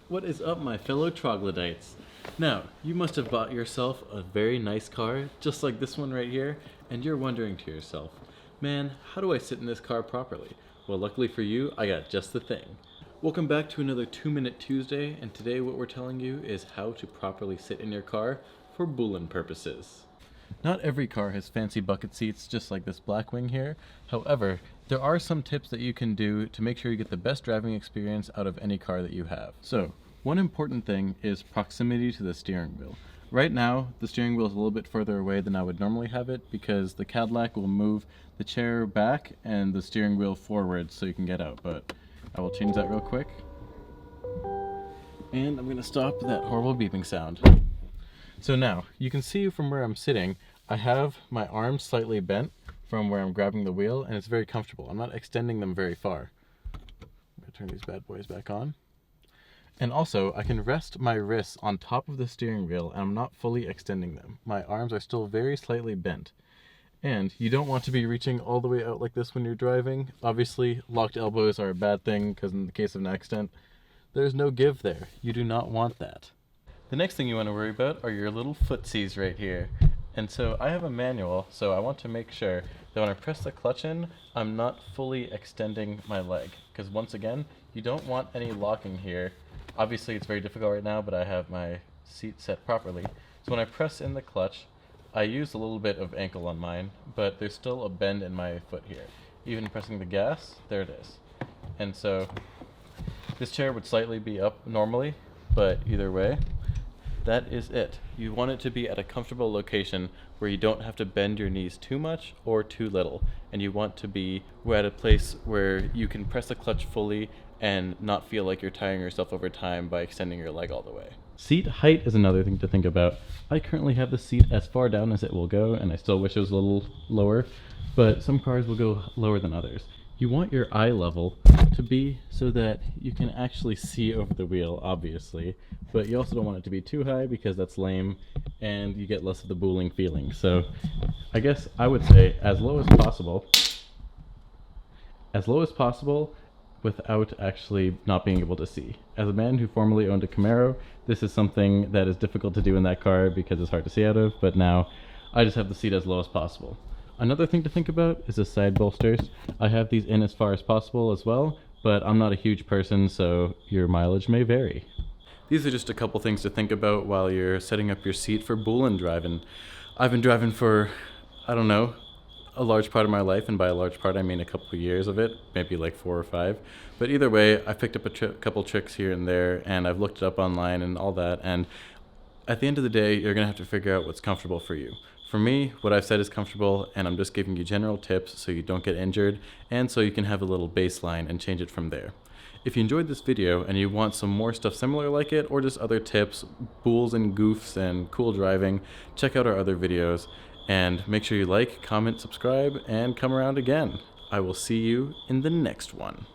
What is up, my fellow troglodytes? Now, you must have bought yourself a very nice car, just like this one right here, and you're wondering to yourself, man, how do I sit in this car properly? Well, luckily for you, I got just the thing. Welcome back to another 2-Minute Tuesday, and today what we're telling you is how to properly sit in your car for Bullen purposes. Not every car has fancy bucket seats just like this Blackwing here. However, there are some tips that you can do to make sure you get the best driving experience out of any car that you have. So, one important thing is proximity to the steering wheel. Right now, the steering wheel is a little bit further away than I would normally have it because the Cadillac will move the chair back and the steering wheel forward so you can get out, but I will change that real quick. And I'm going to stop that horrible beeping sound. So now, you can see from where I'm sitting, I have my arms slightly bent from where I'm grabbing the wheel, and it's very comfortable. I'm not extending them very far. I'm going to turn these bad boys back on. And also, I can rest my wrists on top of the steering wheel, and I'm not fully extending them. My arms are still very slightly bent. And you don't want to be reaching all the way out like this when you're driving. Obviously, locked elbows are a bad thing, because in the case of an accident, there's no give there. You do not want that. The next thing you want to worry about are your little footsies right here. And so I have a manual, so I want to make sure that when I press the clutch in, I'm not fully extending my leg. Because once again, you don't want any locking here. Obviously it's very difficult right now, but I have my seat set properly. So when I press in the clutch, I use a little bit of ankle on mine, but there's still a bend in my foot here. Even pressing the gas, there it is. And so this chair would slightly be up normally, but either way, that is it. You want it to be at a comfortable location where you don't have to bend your knees too much or too little. And you want to be at a place where you can press the clutch fully and not feel like you're tiring yourself over time by extending your leg all the way. Seat height is another thing to think about. I currently have the seat as far down as it will go, and I still wish it was a little lower, but some cars will go lower than others. You want your eye level to be so that you can actually see over the wheel, obviously, but you also don't want it to be too high because that's lame and you get less of the booling feeling. So I guess I would say as low as possible without actually not being able to see. As a man who formerly owned a Camaro, this is something that is difficult to do in that car because it's hard to see out of, but now I just have the seat as low as possible. Another thing to think about is the side bolsters. I have these in as far as possible as well, but I'm not a huge person, so your mileage may vary. These are just a couple things to think about while you're setting up your seat for Bullen driving. I've been driving for, I don't know, a large part of my life, and by a large part I mean a couple of years of it, maybe like 4 or 5. But either way, I picked up a couple tricks here and there, and I've looked it up online and all that, and at the end of the day, you're gonna have to figure out what's comfortable for you. For me, what I've said is comfortable, and I'm just giving you general tips so you don't get injured, and so you can have a little baseline and change it from there. If you enjoyed this video and you want some more stuff similar like it, or just other tips, bulls and goofs and cool driving, check out our other videos, and make sure you like, comment, subscribe, and come around again. I will see you in the next one.